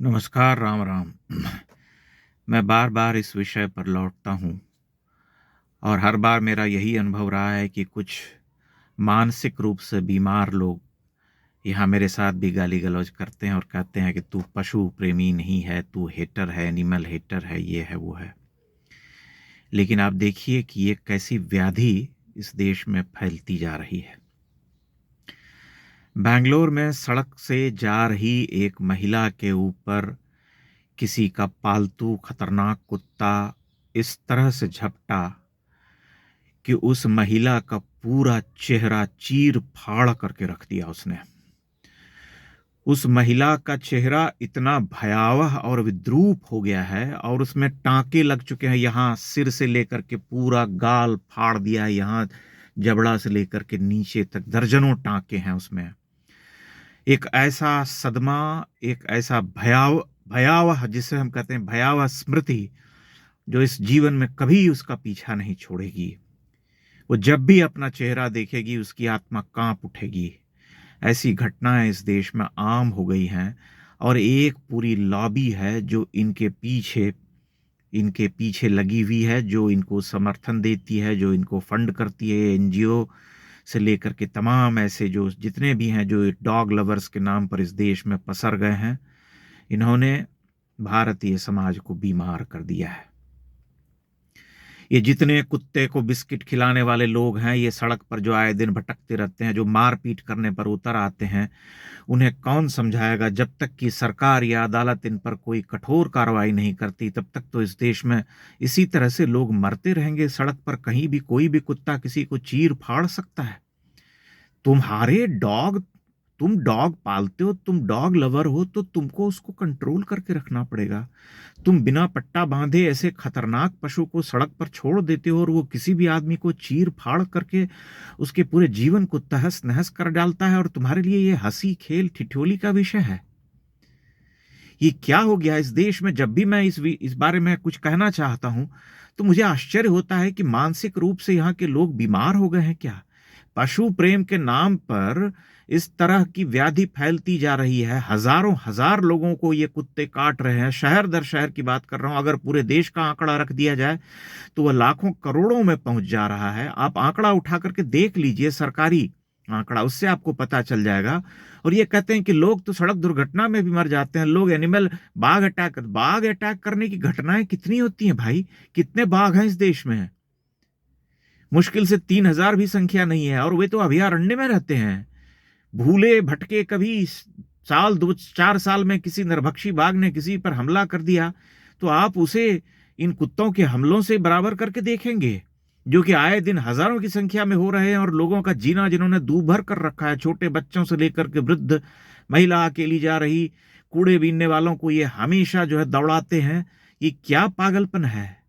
नमस्कार, राम राम। मैं बार बार इस विषय पर लौटता हूँ और हर बार मेरा यही अनुभव रहा है कि कुछ मानसिक रूप से बीमार लोग यहाँ मेरे साथ भी गाली गलौज करते हैं और कहते हैं कि तू पशु प्रेमी नहीं है, तू हेटर है, एनिमल हेटर है, ये है वो है। लेकिन आप देखिए कि ये कैसी व्याधि इस देश में फैलती जा रही है। बैंगलोर में सड़क से जा रही एक महिला के ऊपर किसी का पालतू खतरनाक कुत्ता इस तरह से झपटा कि उस महिला का पूरा चेहरा चीर फाड़ करके रख दिया उसने। उस महिला का चेहरा इतना भयावह और विद्रूप हो गया है और उसमें टांके लग चुके हैं। यहाँ सिर से लेकर के पूरा गाल फाड़ दिया है, यहाँ जबड़ा से लेकर के नीचे तक दर्जनों टांके हैं उसमें। एक ऐसा सदमा, एक ऐसा भयावह भयावह जिसे हम कहते हैं भयावह स्मृति, जो इस जीवन में कभी उसका पीछा नहीं छोड़ेगी। वो जब भी अपना चेहरा देखेगी उसकी आत्मा कांप उठेगी। ऐसी घटनाएं इस देश में आम हो गई हैं और एक पूरी लॉबी है जो इनके पीछे लगी हुई है, जो इनको समर्थन देती है, जो इनको फंड करती है। एनजीओ से लेकर के तमाम ऐसे जो जितने भी हैं जो डॉग लवर्स के नाम पर इस देश में पसर गए हैं, इन्होंने भारतीय समाज को बीमार कर दिया है। ये जितने कुत्ते को बिस्किट खिलाने वाले लोग हैं, ये सड़क पर जो आए दिन भटकते रहते हैं, जो मारपीट करने पर उतर आते हैं, उन्हें कौन समझाएगा? जब तक कि सरकार या अदालत इन पर कोई कठोर कार्रवाई नहीं करती, तब तक तो इस देश में इसी तरह से लोग मरते रहेंगे। सड़क पर कहीं भी कोई भी कुत्ता किसी को चीर फाड़ सकता है। तुम डॉग पालते हो, तुम डॉग लवर हो, तो तुमको उसको कंट्रोल करके रखना पड़ेगा। तुम बिना पट्टा बांधे ऐसे खतरनाक पशु को सड़क पर छोड़ देते हो और वो किसी भी आदमी को चीर फाड़ करके उसके पूरे जीवन को तहस नहस कर डालता है, और तुम्हारे लिए ये हंसी खेल ठिठोली का विषय है। ये क्या हो गया इस देश में? जब भी मैं इस बारे में कुछ कहना चाहता हूं तो मुझे आश्चर्य होता है कि मानसिक रूप से यहाँ के लोग बीमार हो गए हैं क्या? पशु प्रेम के नाम पर इस तरह की व्याधि फैलती जा रही है। हजारों हजार लोगों को ये कुत्ते काट रहे हैं। शहर दर शहर की बात कर रहा हूं। अगर पूरे देश का आंकड़ा रख दिया जाए तो वह लाखों करोड़ों में पहुंच जा रहा है। आप आंकड़ा उठा करके देख लीजिए, सरकारी आंकड़ा, उससे आपको पता चल जाएगा। और ये कहते हैं कि लोग तो सड़क दुर्घटना में भी मर जाते हैं, लोग एनिमल बाघ अटैक करने की घटनाएं कितनी होती हैं भाई? कितने बाघ हैं इस देश में? मुश्किल से 3,000 भी संख्या नहीं है, और वे तो अभयारण्य में रहते हैं। भूले भटके कभी साल 2-4 साल में किसी नरभक्षी बाघ ने किसी पर हमला कर दिया तो आप उसे इन कुत्तों के हमलों से बराबर करके देखेंगे, जो कि आए दिन हजारों की संख्या में हो रहे हैं, और लोगों का जीना जिन्होंने दूभर कर रखा है। छोटे बच्चों से लेकर के वृद्ध, महिला अकेली जा रही, कूड़े बीनने वालों को ये हमेशा जो है दौड़ाते हैं। ये क्या पागलपन है?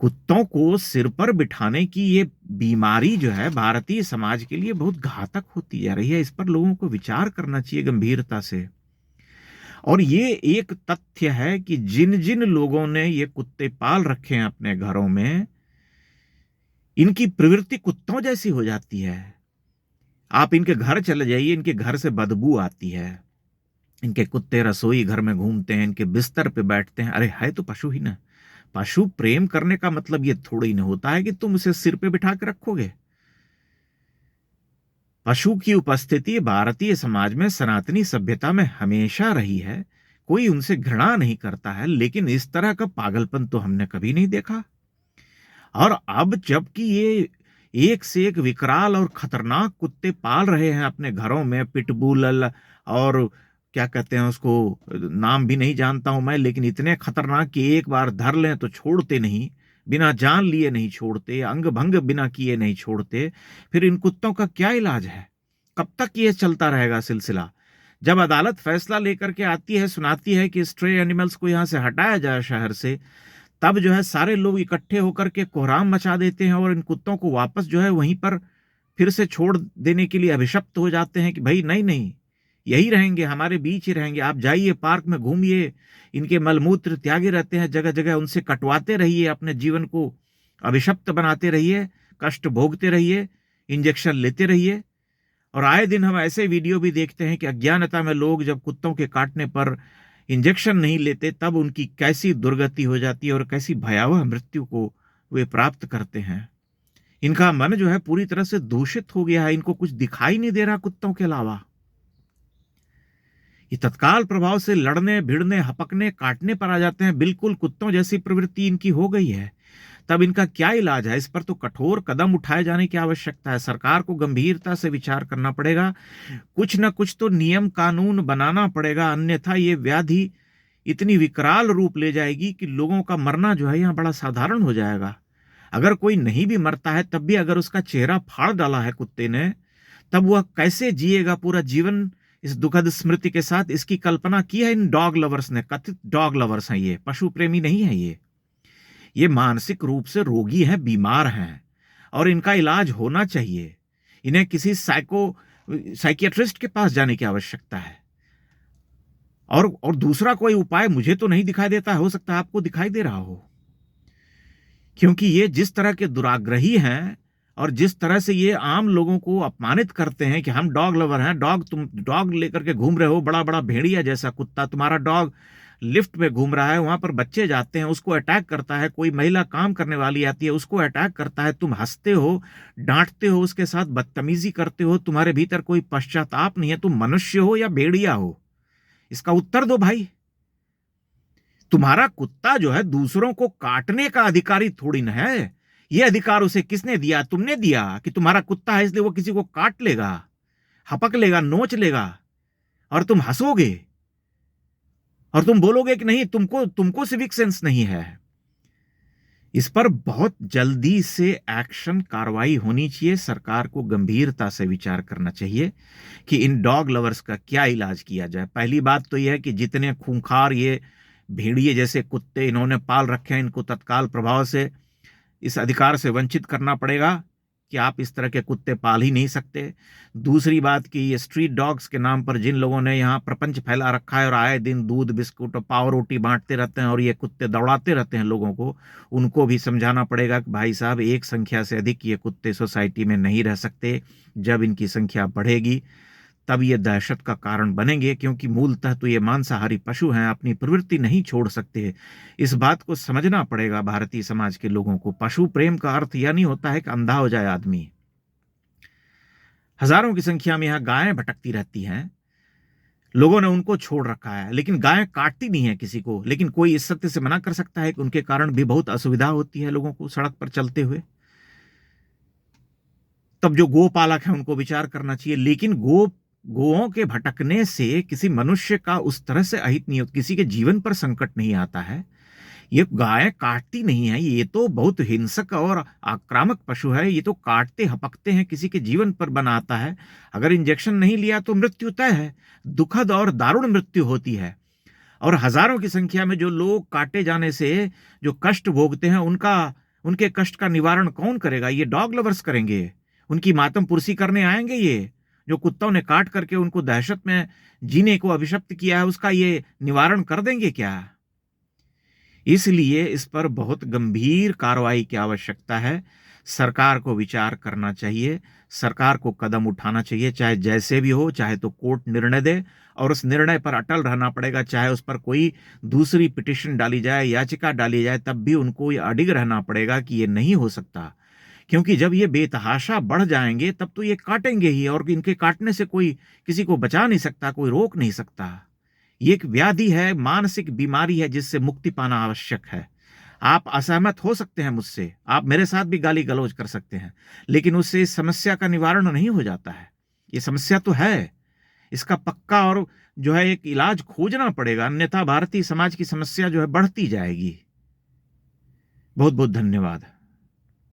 कुत्तों को सिर पर बिठाने की ये बीमारी जो है भारतीय समाज के लिए बहुत घातक होती जा रही है। इस पर लोगों को विचार करना चाहिए गंभीरता से। और ये एक तथ्य है कि जिन जिन लोगों ने ये कुत्ते पाल रखे हैं अपने घरों में, इनकी प्रवृत्ति कुत्तों जैसी हो जाती है। आप इनके घर चले जाइए, इनके घर से बदबू आती है। इनके कुत्ते रसोई घर में घूमते हैं, इनके बिस्तर पे बैठते हैं। अरे है तो पशु ही ना। पशु प्रेम करने का मतलब ये थोड़ी ना होता है कि तुम उसे सिर पे बिठा के रखोगे। पशु की उपस्थिति भारतीय समाज में सनातनी सभ्यता में हमेशा रही है। कोई उनसे घृणा नहीं करता है, लेकिन इस तरह का पागलपन तो हमने कभी नहीं देखा। और अब जबकि ये एक से एक विकराल और खतरनाक कुत्ते पाल रहे हैं अपने घरों में, पिटबुल और क्या कहते हैं उसको, नाम भी नहीं जानता हूं मैं, लेकिन इतने खतरनाक कि एक बार धर लें तो छोड़ते नहीं, बिना जान लिए नहीं छोड़ते, अंग भंग बिना किए नहीं छोड़ते। फिर इन कुत्तों का क्या इलाज है? कब तक ये चलता रहेगा सिलसिला? जब अदालत फैसला लेकर के आती है, सुनाती है कि स्ट्रे एनिमल्स को यहां से हटाया जाए शहर से, तब जो है सारे लोग इकट्ठे होकर के कोहराम मचा देते हैं और इन कुत्तों को वापस जो है वहीं पर फिर से छोड़ देने के लिए अभिशप्त हो जाते हैं कि भाई नहीं नहीं, यही रहेंगे, हमारे बीच ही रहेंगे। आप जाइए, पार्क में घूमिए, इनके मलमूत्र त्यागे रहते हैं जगह जगह, उनसे कटवाते रहिए, अपने जीवन को अभिशप्त बनाते रहिए, कष्ट भोगते रहिए, इंजेक्शन लेते रहिए। और आए दिन हम ऐसे वीडियो भी देखते हैं कि अज्ञानता में लोग जब कुत्तों के काटने पर इंजेक्शन नहीं लेते तब उनकी कैसी दुर्गति हो जाती है और कैसी भयावह मृत्यु को वे प्राप्त करते हैं। इनका मन जो है पूरी तरह से दूषित हो गया है, इनको कुछ दिखाई नहीं दे रहा कुत्तों के अलावा। ये तत्काल प्रभाव से लड़ने, भिड़ने, हपकने, काटने पर आ जाते हैं। बिल्कुल कुत्तों जैसी प्रवृत्ति इनकी हो गई है। तब इनका क्या इलाज है? इस पर तो कठोर कदम उठाए जाने की आवश्यकता है। सरकार को गंभीरता से विचार करना पड़ेगा। कुछ न कुछ तो नियम कानून बनाना पड़ेगा, अन्यथा ये व्याधि इतनी विकराल रूप ले जाएगी कि लोगों का मरना जो है यहाँ बड़ा साधारण हो जाएगा। अगर कोई नहीं भी मरता है तब भी अगर उसका चेहरा फाड़ डाला है कुत्ते ने, तब वह कैसे जिएगा पूरा जीवन इस दुखद स्मृति के साथ? इसकी कल्पना की है इन डॉग लवर्स ने। कथित डॉग लवर्स हैं ये, पशु प्रेमी नहीं है ये मानसिक रूप से रोगी हैं, बीमार हैं और इनका इलाज होना चाहिए। इन्हें किसी साइकियाट्रिस्ट के पास जाने की आवश्यकता है। और दूसरा कोई उपाय मुझे तो नहीं दिखाई देता, हो सकता है आपको दिखाई दे रहा हो। क्योंकि ये जिस तरह के दुराग्रही हैं और जिस तरह से ये आम लोगों को अपमानित करते हैं कि हम डॉग लवर हैं, तुम डॉग लेकर के घूम रहे हो, बड़ा बड़ा भेड़िया जैसा कुत्ता, तुम्हारा डॉग लिफ्ट में घूम रहा है, वहां पर बच्चे जाते हैं, उसको अटैक करता है, कोई महिला काम करने वाली आती है, उसको अटैक करता है, तुम हंसते हो, डांटते हो, उसके साथ बदतमीजी करते हो, तुम्हारे भीतर कोई पश्चाताप नहीं है, तुम मनुष्य हो या भेड़िया हो? इसका उत्तर दो भाई। तुम्हारा कुत्ता जो है दूसरों को काटने का अधिकारी थोड़ी ना है। यह अधिकार उसे किसने दिया? तुमने दिया कि तुम्हारा कुत्ता है इसलिए वो किसी को काट लेगा, हपक लेगा, नोच लेगा और तुम हंसोगे और तुम बोलोगे कि नहीं, तुमको सिविक सेंस नहीं है। इस पर बहुत जल्दी से एक्शन कार्रवाई होनी चाहिए। सरकार को गंभीरता से विचार करना चाहिए कि इन डॉग लवर्स का क्या इलाज किया जाए। पहली बात तो यह है कि जितने खूंखार ये भेड़िए जैसे कुत्ते इन्होंने पाल रखे हैं, इनको तत्काल प्रभाव से इस अधिकार से वंचित करना पड़ेगा कि आप इस तरह के कुत्ते पाल ही नहीं सकते। दूसरी बात कि ये स्ट्रीट डॉग्स के नाम पर जिन लोगों ने यहाँ प्रपंच फैला रखा है और आए दिन दूध बिस्कुट और पाव रोटी बांटते रहते हैं और ये कुत्ते दौड़ाते रहते हैं लोगों को, उनको भी समझाना पड़ेगा कि भाई साहब, एक संख्या से अधिक ये कुत्ते सोसाइटी में नहीं रह सकते। जब इनकी संख्या बढ़ेगी तब ये दहशत का कारण बनेंगे, क्योंकि मूलतः तो ये मांसाहारी पशु हैं, अपनी प्रवृत्ति नहीं छोड़ सकते। इस बात को समझना पड़ेगा भारतीय समाज के लोगों को। पशु प्रेम का अर्थ यह नहीं होता है कि अंधा हो जाए आदमी। हजारों की संख्या में यहाँ गायें भटकती रहती हैं, लोगों ने उनको छोड़ रखा है, लेकिन गायें काटती नहीं है किसी को। लेकिन कोई इस सत्य से मना कर सकता है कि उनके कारण भी बहुत असुविधा होती है लोगों को सड़क पर चलते हुए। तब जो गोपालक है उनको विचार करना चाहिए। लेकिन गोओं के भटकने से किसी मनुष्य का उस तरह से अहित नहीं होता, किसी के जीवन पर संकट नहीं आता है। ये गायें काटती नहीं है, ये तो बहुत हिंसक और आक्रामक पशु है। ये तो काटते हपकते हैं, किसी के जीवन पर बना आता है। अगर इंजेक्शन नहीं लिया तो मृत्यु तय है, दुखद और दारुण मृत्यु होती है। और हजारों की संख्या में जो लोग काटे जाने से जो कष्ट भोगते हैं, उनके कष्ट का निवारण कौन करेगा? ये डॉग लवर्स करेंगे। उनकी मातम पुरसी करने आएंगे ये जो कुत्तों ने काट करके उनको दहशत में जीने को अभिशप्त किया है, उसका ये निवारण कर देंगे क्या? इसलिए इस पर बहुत गंभीर कार्रवाई की आवश्यकता है। सरकार को विचार करना चाहिए, सरकार को कदम उठाना चाहिए, चाहे जैसे भी हो, चाहे तो कोर्ट निर्णय दे और उस निर्णय पर अटल रहना पड़ेगा, चाहे उस पर कोई दूसरी पिटिशन डाली जाए, याचिका डाली जाए, तब भी उनको ये अडिग रहना पड़ेगा कि ये नहीं हो सकता। क्योंकि जब ये बेतहाशा बढ़ जाएंगे तब तो ये काटेंगे ही, और इनके काटने से कोई किसी को बचा नहीं सकता, कोई रोक नहीं सकता। ये एक व्याधि है, मानसिक बीमारी है जिससे मुक्ति पाना आवश्यक है। आप असहमत हो सकते हैं मुझसे, आप मेरे साथ भी गाली गलौज कर सकते हैं, लेकिन उससे इस समस्या का निवारण नहीं हो जाता है। ये समस्या तो है, इसका पक्का और जो है एक इलाज खोजना पड़ेगा, अन्यथा भारतीय समाज की समस्या जो है बढ़ती जाएगी। बहुत बहुत धन्यवाद।